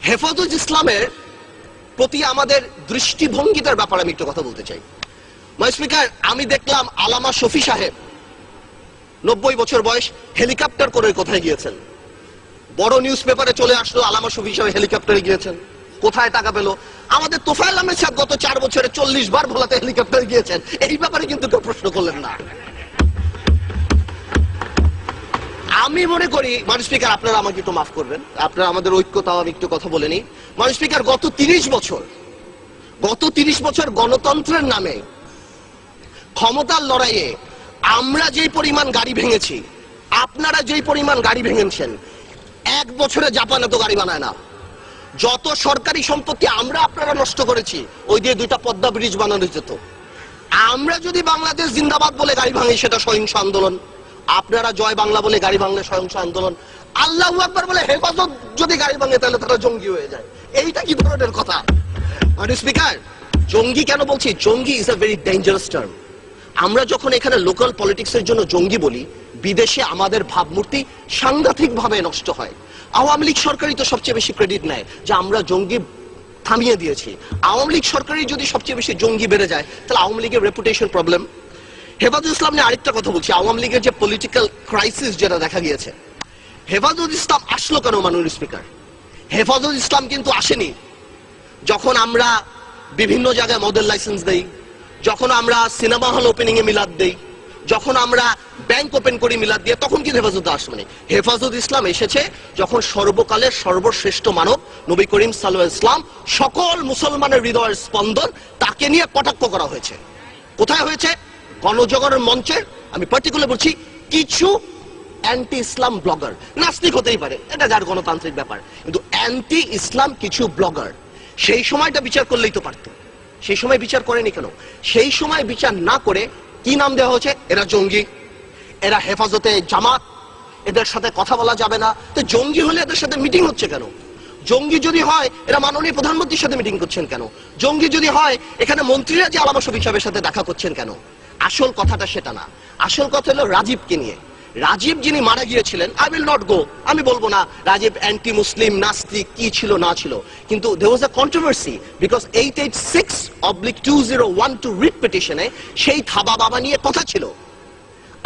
হেফাজত ইসলামের প্রতি আমাদের দৃষ্টিভঙ্গিটার ব্যাপারে আমি একটু কথা বলতে চাই। মাই স্পিকার, আমি দেখলাম আলামা শফি সাহেব 90 বছর বয়স হেলিকপ্টার করে কোথায় গিয়েছেন। বড় নিউজ পেপারে চলে আসলো আলামা শফি সাহেব হেলিকপ্টারে গিয়েছেন। কোথায় টাকা পেল? আমাদের তোফায়েল আহমেদ সাহেব গত 4 বছরে 40 বার ভোলাতে হেলিকপ্টারে গিয়েছেন। এই ব্যাপারে কিন্তু কেউ প্রশ্ন করলেন না। আমি মনে করি মাননীয় স্পিকার, আপনারা আমাকে একটু মাফ করবেন, আপনারা আমাদের ঐক্যতাও আমি একটু কথা বলে নিই। মাননীয় স্পিকার, গত 30 বছর গণতন্ত্রের নামে ক্ষমতার লড়াইয়ে আমরা যেই পরিমাণ গাড়ি ভেঙেছি, আপনারা যেই পরিমাণ গাড়ি ভেঙেছেন, 1 বছরে জাপান এত গাড়ি বানায় না। যত সরকারি সম্পত্তি আমরা আপনারা নষ্ট করেছি, ওই দিয়ে 2টা পদ্মা ব্রিজ বানানো যেত। আমরা যদি বাংলাদেশ জিন্দাবাদ বলে গাড়ি ভাঙি, সেটা সহিংস আন্দোলন। আপনারা জয় বাংলা বলে গাড়ি ভাঙলে সহিংস আন্দোলন। আল্লাহু আকবার বলে হেফাজত যদি গাড়ি ভাঙে, তাহলে তারা জঙ্গি হয়ে যায়। এইটা কি ধরনের কথা? মাননীয় স্পিকার, জঙ্গি কেন বলছি? জঙ্গি is a very dangerous term. আমরা যখন এখানে লোকাল পলিটিক্সের জন্য জঙ্গি বলি, বিদেশে আমাদের ভাবমূর্তি সাংঘাতিক ভাবে নষ্ট হয়। আওয়ামী লীগ সরকারই তো সবচেয়ে বেশি ক্রেডিট নেয় যে আমরা জঙ্গি থামিয়ে দিয়েছি। আওয়ামী লীগ সরকারই যদি সবচেয়ে বেশি জঙ্গি বেড়ে যায়, তাহলে আওয়ামী লীগের রেপুটেশন প্রবলেম। হেফাজত ইসলাম নিয়ে আরেকটা কথা বলছি। আওয়ামী লীগের যে পলিটিক্যাল ক্রাইসিস যেটা দেখা গিয়েছে, হেফাজত ইসলাম আসলো কেন? মাননীয় স্পিকার, হেফাজত ইসলাম কিন্তু আসেনি যখন আমরা বিভিন্ন জায়গায় মদের লাইসেন্স দেই, যখন আমরা সিনেমা হল ওপেনিং এ মিলাদ দেই, যখন আমরা ব্যাংক ওপেন করি মিলাদ দিয়ে, তখন কি হেফাজত আসবে? হেফাজত ইসলাম এসেছে যখন সর্বকালের সর্বশ্রেষ্ঠ মানব নবী করিম সাল্লাল্লাহু আলাইহি ওয়াসাল্লাম, সকল মুসলমানের হৃদয়ের স্পন্দন, তাকে নিয়ে কটাক্ষ করা হয়েছে। কোথায় হয়েছে? গণজাগরণ মঞ্চে। আমি পার্টিকুলার বলছি, কিছু অ্যান্টি ইসলাম ব্লগার, নাস্তিক হতেই পারে, এটা যার গণতান্ত্রিক ব্যাপার, কিন্তু অ্যান্টি ইসলাম কিছু ব্লগার সেই সময়টা বিচার করলেই তো পারত। সেই সময় বিচার করেনি কেন? সেই সময় বিচার না করে কি নাম দেওয়া হয়েছে? এরা জঙ্গি, এরা হেফাজতে জামাত, এদের সাথে কথা বলা যাবে না। তো জঙ্গি হলে এদের সাথে মিটিং হচ্ছে কেন? জঙ্গি যদি হয়, এরা মাননীয় প্রধানমন্ত্রীর সাথে মিটিং করছেন কেন? জঙ্গি যদি হয়, এখানে মন্ত্রীরা যে আলামা শফি সাহেবের সাথে দেখা করছেন কেন? আসল কথাটা সেটা না। আসল কথা হলো রাজীবকে নিয়ে। রাজীব যিনি মারা গিয়েছিলেন, আই উইল নট গো, আমি বলবো না রাজীব অ্যান্টি মুসলিম, নাস্তিক, কি ছিল না ছিল, কিন্তু there was a controversy because 886/2012 writ পিটিশনে সেই থাবা বাবা নিয়ে কথা ছিল।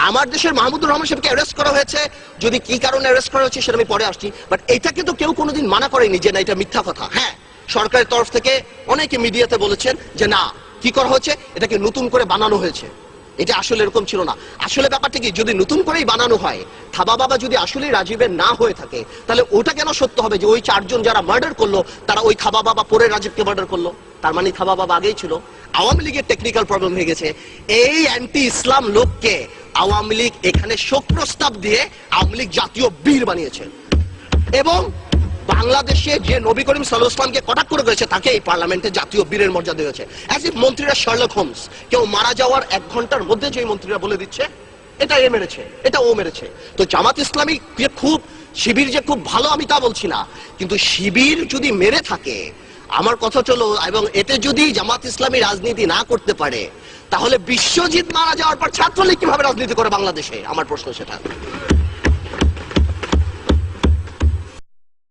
আমার দেশের মাহমুদুর রহমান সাহেবকে অ্যারেস্ট করা হয়েছে, যদি কি কারণে অ্যারেস্ট করা হয়েছে সেটা আমি পরে আসছি, বাট এটাকে তো কেউ কোনোদিন মানা করেনি যে না এটা মিথ্যা কথা। হ্যাঁ, সরকারের তরফ থেকে অনেকে মিডিয়াতে বলেছেন যে না, কি করা হয়েছে, এটাকে নতুন করে বানানো হয়েছে, এটা আসলে এরকম ছিল না। আসলে ব্যাপারটা কি, যদি নতুন করেই বানানো হয়, থাবা বাবা যদি আসলে রাজীবের না হয়ে থাকে, তাহলে ওটা কেন সত্য হবে যে ওই 4 জন যারা মার্ডার করলো তারা ওই থাবা বাবা পরে রাজীবকে মার্ডার করলো? তার মানে থাবা বাবা আগেই ছিল। আওয়ামী লীগের টেকনিক্যাল প্রবলেম হয়ে গেছে। এই অ্যান্টি ইসলাম লোককে আওয়ামী লীগ এখানে শোক প্রস্তাব দিয়ে আওয়ামী লীগ জাতীয় বীর বানিয়েছে, এবং বাংলাদেশে যে নবী করিম সাল্লাল্লাহু আলাইহি ওয়াসাল্লামকে কটাক্ষ করে গেছে, তাকে এই পার্লামেন্টে জাতীয় বীরের মর্যাদা দিয়েছে। অ্যাজ ইফ মন্ত্রীরা শার্লক হোমস, কেউ মারা যাওয়ার 1 ঘন্টার মধ্যে যে মন্ত্রীরা বলে দিচ্ছে এটা এ মেরেছে, এটা ও মেরেছে। তো জামাত ইসলামী যে খুব, শিবির যে খুব ভালো, আমি তা বলছি না, কিন্তু শিবির যদি মেরে থাকে, আমার কথা চলো, এবং এতে যদি জামাত ইসলামী রাজনীতি না করতে পারে, তাহলে বিশ্বজিৎ মারা যাওয়ার পর ছাত্রলীগ কিভাবে রাজনীতি করে বাংলাদেশে? আমার প্রশ্ন সেটা।